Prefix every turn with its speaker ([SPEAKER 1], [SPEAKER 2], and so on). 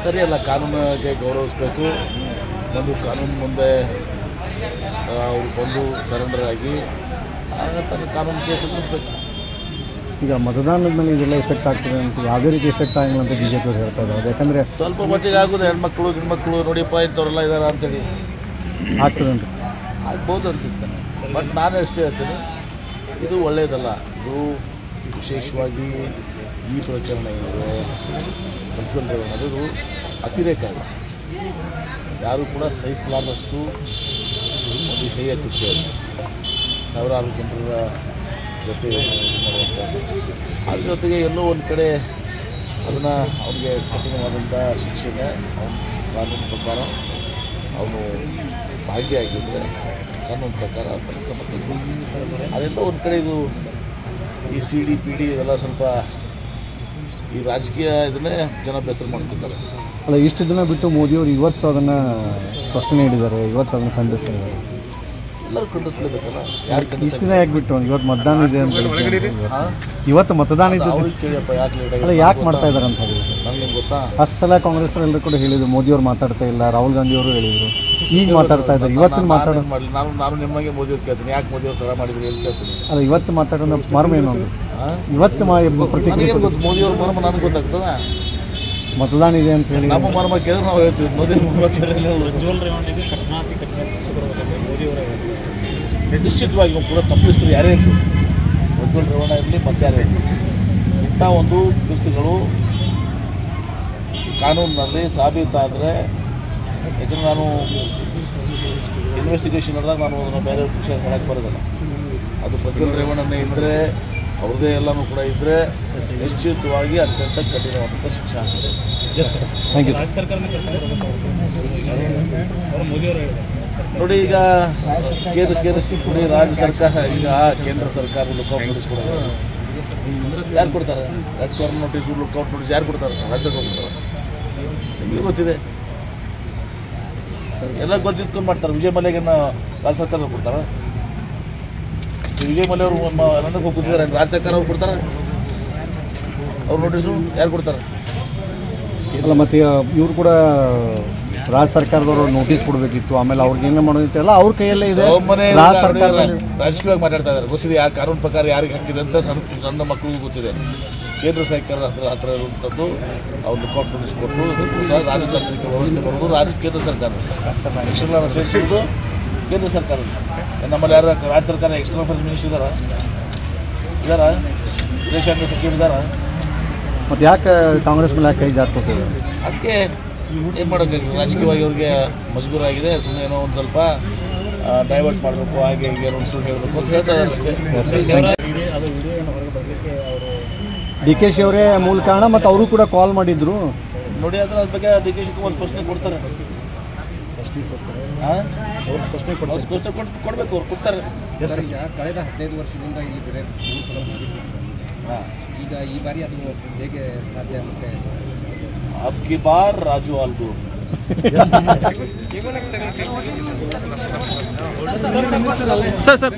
[SPEAKER 1] ಸರಿಯಲ್ಲ. ಕಾನೂನಿಗೆ ಗೌರವಿಸಬೇಕು. ಒಂದು ಕಾನೂನು ಮುಂದೆ ಅವರು ಬಂದು ಸರೆಂಡರ್ ಆಗಿ ತನ್ನ ಕಾನೂನು ಕೇಸ್ ಎದುರಿಸಬೇಕು.
[SPEAKER 2] ಈಗ ಮತದಾನದ ಮೇಲೆ ಇದೆಲ್ಲ ಎಫೆಕ್ಟ್ ಆಗ್ತದೆ ಅಂತ ಯಾವುದೇ ರೀತಿ ಎಫೆಕ್ಟ್ ಆಗಿಲ್ಲ ಅಂತ BJP ಅವರು ಹೇಳ್ತಾ ಇದ್ದಾರೆ. ಯಾಕಂದರೆ
[SPEAKER 1] ಸ್ವಲ್ಪ ಮಟ್ಟಿಗೆ ಆಗೋದು. ಹೆಣ್ಮಕ್ಳು ಗಿಣ್ಮಕ್ಳು ನೋಡಿಯಪ್ಪ ಇಂಥವ್ರೆಲ್ಲ ಇದ್ದಾರೆ ಅಂತೇಳಿ
[SPEAKER 2] ಆಗ್ತದೆ ಅಂತ
[SPEAKER 1] ಆಗ್ಬೋದು ಅಂತಿರ್ತಾನೆ. ಬಟ್ ನಾನು ಅಷ್ಟೇ ಹೇಳ್ತೀನಿ, ಇದು ಒಳ್ಳೆಯದಲ್ಲ. ಇದು ವಿಶೇಷವಾಗಿ ಈ ಪ್ರಕರಣ ಏನಿದೆ ಪ್ರಜ್ವಲ್ ರೇವಣ್ಣ ಅದು ಅತಿರೇಕ ಇದೆ. ಯಾರೂ ಕೂಡ ಸಹಿಸಲಾರದಷ್ಟು ಒಂದು ಹೇಯ ಕೃತ್ಯ ಅದು. ಸಾವಿರಾರು ಜನರ ಜೊತೆ ಮಾಡುವಂಥದ್ದು. ಅದ್ರ ಜೊತೆಗೆ ಎಲ್ಲೋ ಒಂದು ಕಡೆ ಅದನ್ನು ಅವನಿಗೆ ಕಠಿಣವಾದಂಥ ಶಿಕ್ಷೆಗೆ ಅವನ ಕಾನೂನು ಪ್ರಕಾರ ಅವನು ಭಾಗಿಯಾಗಿದ್ದರೆ ಕಾನೂನು ಪ್ರಕಾರ ಕ್ರಮ ತೆಗೆದುಕೊಂಡು ಅದೆಲ್ಲ ಒಂದು ಕಡೆ ಇದು ಈ CD PD ಇದೆಲ್ಲ ಸ್ವಲ್ಪ ಈ ರಾಜಕೀಯ ಇದನ್ನೇ ಜನ ಬೇಸರ ಮಾಡ್ಕೊತಾರೆ.
[SPEAKER 2] ಅಲ್ಲ, ಇಷ್ಟು ದಿನ ಬಿಟ್ಟು ಮೋದಿಯವರು ಇವತ್ತು ಅದನ್ನು ಪ್ರಶ್ನೆ ನೀಡಿದ್ದಾರೆ, ಇವತ್ತು ಅದನ್ನು ಖಂಡಿಸ್ತಾ ಇದ್ದಾರೆ.
[SPEAKER 1] ಎಲ್ಲರೂ ಖಂಡಿಸ್ಲೇಬೇಕಲ್ಲ. ಯಾರು ಖಂಡಿಸ್ತಾರೆ?
[SPEAKER 2] ಇಷ್ಟು ದಿನ ಯಾಕೆ ಬಿಟ್ಟು ಇವತ್ತು ಮತದಾನ ಇದೆ ಅಂತ ಇವತ್ತು ಮತದಾನ ಇದೆ
[SPEAKER 1] ಅವ್ರಿಗೆ ಕೇಳಿಯಪ್ಪ ಯಾಕೆ ಲೇಟ್
[SPEAKER 2] ಅಲ್ಲ ಯಾಕೆ ಮಾಡ್ತಾ ಇದ್ದಾರೆ ಅಂತ ಹೇಳಿ
[SPEAKER 1] ನನಗೆ ಗೊತ್ತಾ.
[SPEAKER 2] ಅಷ್ಟು ಸಲ ಕಾಂಗ್ರೆಸ್ ಎಲ್ಲರೂ ಕೂಡ ಹೇಳಿದ್ರು, ಮೋದಿಯವರು ಮಾತಾಡ್ತಾ ಇಲ್ಲ, ರಾಹುಲ್ ಗಾಂಧಿ ಅವರು ಹೇಳಿದರು, ಈಗ ಮಾತಾಡ್ತಾ ಇದ್ದಾರೆ. ಇವತ್ತಿನ ಮಾತಾಡೋ
[SPEAKER 1] ಮಾಡಲಿ ನಾನು ನಿಮಗೆ ಮೋದಿಯವ್ರು ಕೇಳ್ತೀನಿ, ಯಾಕೆ ಮೋದಿಯವ್ರು ತಡ ಮಾಡಿದ್ರು ಹೇಳಿ ಕೇಳ್ತೀನಿ.
[SPEAKER 2] ಅಲ್ಲ, ಇವತ್ತು ಮಾತಾಡೋ ಮರ್ಮ ಏನು ಅಂದ್ರೆ ಇವತ್ತು ಪ್ರತಿಕ್ರಿಯೆ
[SPEAKER 1] ಗೊತ್ತು. ಮೋದಿಯವ್ರ ಮರ್ಮ ನನಗೆ ಗೊತ್ತಾಗ್ತದ.
[SPEAKER 2] ಮತದಾನ ಇದೆ ಅಂತ ಹೇಳಿ
[SPEAKER 1] ನಮ್ಮ ಮರ್ಮ ಕೇಳಿದ್ರೆ ನಾವು ಹೇಳ್ತೀವಿ. ಮೋದಿಯವ್ರ ಮರ್ಮ ಕೇಳಿದ್ರೆ
[SPEAKER 3] ಪ್ರಜ್ವಲ್ ರೇವಣ್ಣಗೆ ಕಠಿಣ ಶಿಕ್ಷೆ ಬರಬೇಕು ಮೋದಿಯವರೇ
[SPEAKER 1] ನಿಶ್ಚಿತವಾಗಿ ಕೂಡ ತಪ್ಪಿಸ್ತರು ಯಾರೇ ಇರಲಿ, ಪ್ರಜ್ವಲ್ ರೇವಣ್ಣ ಇರಲಿ ಮತ್ತು ಯಾರೇ ಇರಲಿ, ಇಂಥ ಒಂದು ಕೃತ್ಯಗಳು ಕಾನೂನಿನಲ್ಲಿ ಸಾಬೀತಾದರೆ, ಯಾಕಂದರೆ ನಾನು ಇನ್ವೆಸ್ಟಿಗೇಷನ್ ನಡೆದಾಗ ನಾನು ಅದನ್ನು ಬೇರೆ ವಿಷಯ ಹೇಳಕ್ಕೆ ಬರೋದಿಲ್ಲ. ಅದು ಪ್ರಜ್ವಲ್ ರೇವಣ್ಣನೇ ಇದ್ದರೆ, ಅವ್ರದ್ದೇ ಎಲ್ಲನೂ ಕೂಡ ಇದ್ದರೆ ನಿಶ್ಚಿತವಾಗಿ ಅತ್ಯಂತ ಕಠಿಣವಾದಂಥ ಶಿಕ್ಷೆ ಆಗ್ತದೆ.
[SPEAKER 2] Thank you.
[SPEAKER 3] ರಾಜ್ಯ ಸರ್ಕಾರನೇ ಮೋದಿಯವರು ಹೇಳಿದ್ದಾರೆ
[SPEAKER 1] ನೋಡಿ, ಈಗ ಕೇಂದ್ರ ರಾಜ್ಯ ಸರ್ಕಾರ, ಈಗ ಕೇಂದ್ರ ಸರ್ಕಾರ ಲುಕ್ಔಟ್ ನೋಟಿಸ್ ಕೊಡೋದು ಯಾರು ಕೊಡ್ತಾರೆ? Red corner notice, lookout notice ಯಾರು ಕೊಡ್ತಾರೆ? ರಾಜ್ಯ ಸರ್ಕಾರ ಕೊಡ್ತಾರೆ. ನಿಮಗೆ ಗೊತ್ತಿದೆ, ಎಲ್ಲ ಗೊತ್ತಿದ್ಕೊಂಡು ಮಾಡ್ತಾರೆ. ವಿಜಯ್ ಮಲ್ಯಗನ್ನ ರಾಜ್ಯ ಸರ್ಕಾರ ಕೊಡ್ತಾರೆ. ವಿಜಯ್ ಮಲ್ಯ ಅವರು ನನಗೆ ಹೋಗ್ತಿದ್ದಾರೆ, ರಾಜ್ಯ ಸರ್ಕಾರ ಅವ್ರು ಕೊಡ್ತಾರೆ. ಅವ್ರ ನೋಟಿಸು ಯಾರು ಕೊಡ್ತಾರೆ?
[SPEAKER 2] ಅಲ್ಲ, ಮತ್ತು ಇವರು ಕೂಡ ರಾಜ್ಯ ಸರ್ಕಾರದವರು ನೋಟಿಸ್ ಕೊಡಬೇಕಿತ್ತು. ಆಮೇಲೆ ಅವ್ರಿಗೆ ಏನೇ ಮಾಡೋದಿತ್ತಲ್ಲ ಅವ್ರ ಕೈಯಲ್ಲೇ ಇದೆ. ರಾಜ್ಯ ಸರ್ಕಾರ
[SPEAKER 1] ರಾಜಕೀಯವಾಗಿ ಮಾತಾಡ್ತಾ ಇದ್ದಾರೆ. ಗೊತ್ತಿದೆ ಯಾವ ಕಾನೂನು ಪ್ರಕಾರ ಯಾರಿಗೆ ಹಾಕಿದೆ ಅಂತ ಸಣ್ಣ ಮಕ್ಕಳಿಗೂ ಗೊತ್ತಿದೆ. ಕೇಂದ್ರ ಸರ್ಕಾರದ ಹತ್ರ ಇರುವಂಥದ್ದು ಅವ್ರು ಲುಕ್ಔಟ್ ನೋಟಿಸ್ ಕೊಟ್ಟು ಸಹ ರಾಜತಾಂತ್ರಿಕ ವ್ಯವಸ್ಥೆ ಬರೋದು ಕೇಂದ್ರ ಸರ್ಕಾರ. ಎಕ್ಸ್ಟರ್ನಲ್ ಅಫೇರ್ಸ್ ಇರೋದು ಕೇಂದ್ರ ಸರ್ಕಾರ. ನಮ್ಮಲ್ಲಿ ಯಾರು ರಾಜ್ಯ ಸರ್ಕಾರ ಎಕ್ಸ್ಟರ್ನಲ್ ಅಫೇರ್ಸ್ ಮಿನಿಸ್ಟರ್ ಇದ್ದಾರಾ? ವಿದೇಶಾಂಗ ಸಚಿವರು ಇದ್ದಾರಾ?
[SPEAKER 2] ಮತ್ತು ಯಾಕೆ ಕಾಂಗ್ರೆಸ್ ಮೇಲೆ ಯಾಕೆ ಕೈ ಜಾಸ್ಕೊತಿದೆ?
[SPEAKER 1] ಅದಕ್ಕೆ ಏನು ಮಾಡೋಕ್ಕಾಗಿದೆ, ರಾಜಕೀಯವಾಗಿ ಅವ್ರಿಗೆ ಮಜಬೂರ ಆಗಿದೆ. ಸುಮ್ಮನೆ ಏನೋ ಒಂದು ಸ್ವಲ್ಪ ಡೈವರ್ಟ್ ಮಾಡಬೇಕು, ಹಾಗೆ ಹೀಗೆ ಒಂದು ಸುಳ್ಳು ಹೇಳಬೇಕು ಅಂತ ಹೇಳ್ತಾರೆ ಅಷ್ಟೇ.
[SPEAKER 3] ಅದು ವಿಡಿಯೋವನ್ನು ಹೊರಗೆ ಬರಲಿಕ್ಕೆ ಅವರು
[SPEAKER 2] DK ಶಿ ಅವರೇ ಮೂಲ ಕಾರಣ. ಮತ್ತು ಅವರು ಕೂಡ ಕಾಲ್ ಮಾಡಿದ್ರು
[SPEAKER 1] ನೋಡಿ. ಅದ್ರ ಬಗ್ಗೆ DK ಶಿವಕುಮಾರ್ ಪ್ರಶ್ನೆ ಕೊಡ್ತಾರೆ.
[SPEAKER 2] ಅವ್ರು ಸ್ಪಷ್ಟನೆ
[SPEAKER 1] ಕೊಡಬೇಕು, ಅವ್ರು ಕೊಡ್ತಾರೆ.
[SPEAKER 3] ಈಗ ಕಳೆದ 15 ವರ್ಷದಿಂದ ಇಲ್ಲಿ ಬೇರೆ ಈಗ ಈ ಬಾರಿ ಅದು ಹೇಗೆ ಸಾಧ್ಯ ಆಗುತ್ತೆ?
[SPEAKER 1] ಅಬ್ಕಿ ಬಾರ್ ರಾಜು ಆಲ್ಗೂರ್
[SPEAKER 2] ಸರ್